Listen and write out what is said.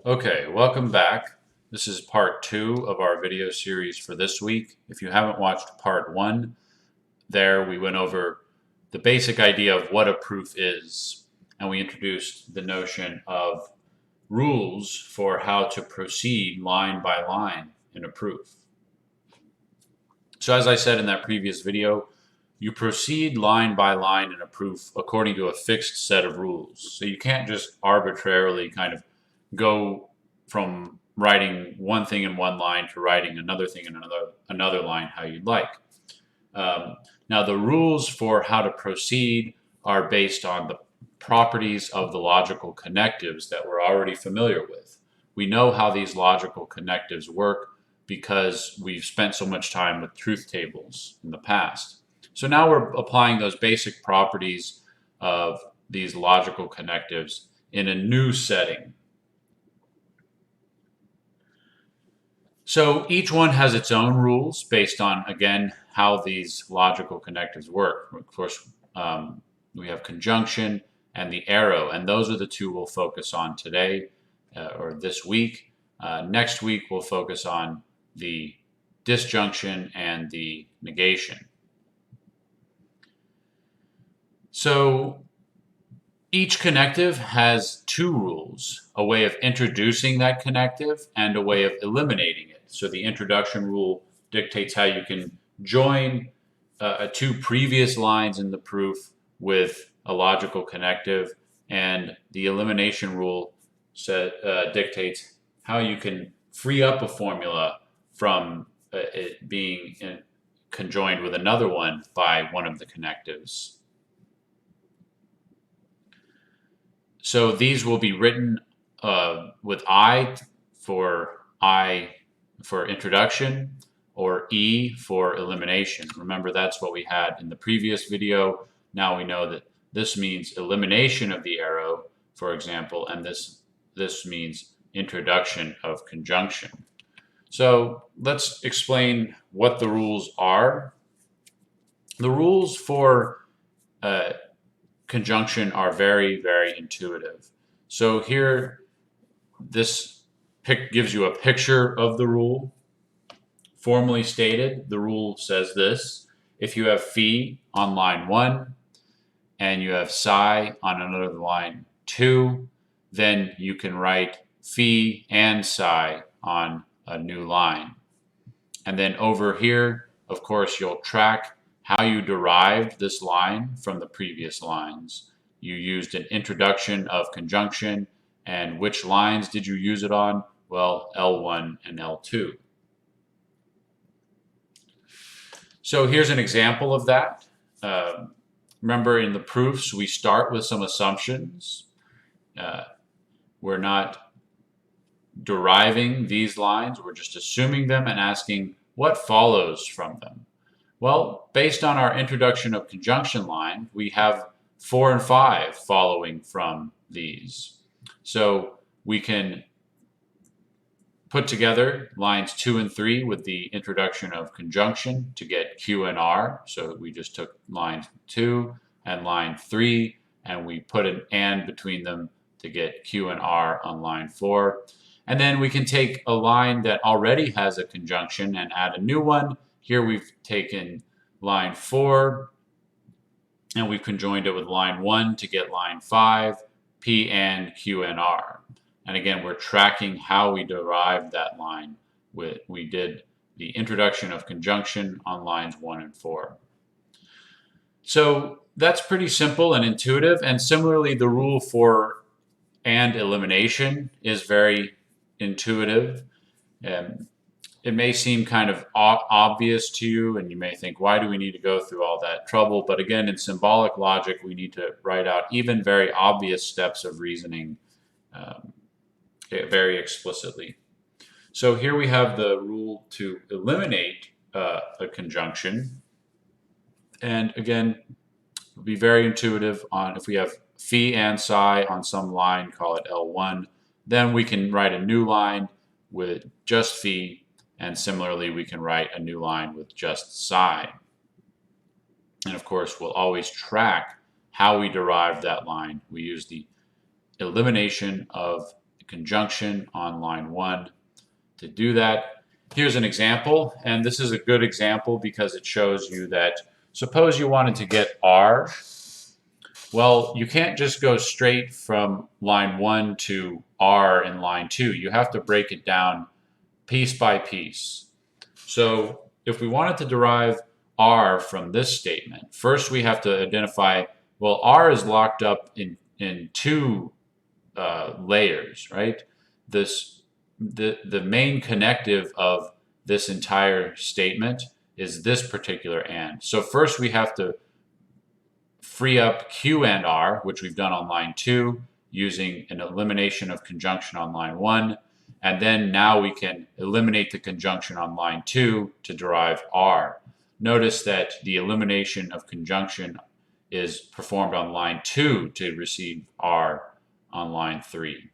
Okay, welcome back. This is part 2 of our video series for this week. If you haven't watched part 1, there we went over the basic idea of what a proof is, and we introduced the notion of rules for how to proceed line by line in a proof. So as I said in that previous video, you proceed line by line in a proof according to a fixed set of rules. So you can't just arbitrarily kind of go from writing one thing in one line to writing another thing in another line how you'd like. Now the rules for how to proceed are based on the properties of the logical connectives that we're already familiar with. We know how these logical connectives work because we've spent so much time with truth tables in the past. So now we're applying those basic properties of these logical connectives in a new setting. So each one has its own rules based on, again, how these logical connectives work. Of course, we have conjunction and the arrow, and those are the two we'll focus on today or this week. Next week, we'll focus on the disjunction and the negation. So each connective has two rules, a way of introducing that connective and a way of eliminating it. So the introduction rule dictates how you can join two previous lines in the proof with a logical connective, and the elimination rule dictates how you can free up a formula from it being conjoined with another one by one of the connectives. So these will be written with I for introduction, or E for elimination. Remember, that's what we had in the previous video. Now we know that this means elimination of the arrow, for example, and this means introduction of conjunction. So let's explain what the rules are. The rules for conjunction are very, very intuitive. So here, this gives you a picture of the rule. Formally stated, the rule says this: if you have phi on line 1 and you have psi on another line 2, then you can write phi and psi on a new line. And then over here, of course, you'll track how you derived this line from the previous lines. You used an introduction of conjunction, and which lines did you use it on? Well, L1 and L2. So here's an example of that. Remember, in the proofs, we start with some assumptions. We're not deriving these lines, we're just assuming them and asking what follows from them. Well, based on our introduction of conjunction line, we have 4 and 5 following from these. So we can put together lines 2 and 3 with the introduction of conjunction to get Q and R. So we just took line 2 and line 3, and we put an and between them to get Q and R on line 4. And then we can take a line that already has a conjunction and add a new one. Here we've taken line 4 and we've conjoined it with line 1 to get line 5, P and Q and R. And again, we're tracking how we derived that line. We did the introduction of conjunction on lines 1 and 4. So that's pretty simple and intuitive. And similarly, the rule for and elimination is very intuitive. It may seem kind of obvious to you, and you may think, why do we need to go through all that trouble? But again, in symbolic logic, we need to write out even very obvious steps of reasoning very explicitly. So here we have the rule to eliminate a conjunction. And again, it'll be very intuitive on if we have phi and psi on some line, call it L1, then we can write a new line with just phi, and similarly we can write a new line with just psi. And of course, we'll always track how we derived that line. We use the elimination of conjunction on line 1 to do that. Here's an example, and this is a good example because it shows you that suppose you wanted to get R. Well, you can't just go straight from line 1 to R in line 2. You have to break it down piece by piece. So if we wanted to derive R from this statement, first we have to identify, well, R is locked up in two layers, right? The main connective of this entire statement is this particular and. So first we have to free up Q and R, which we've done on line 2, using an elimination of conjunction on line 1. And then now we can eliminate the conjunction on line 2 to derive R. Notice that the elimination of conjunction is performed on line 2 to receive R on line 3.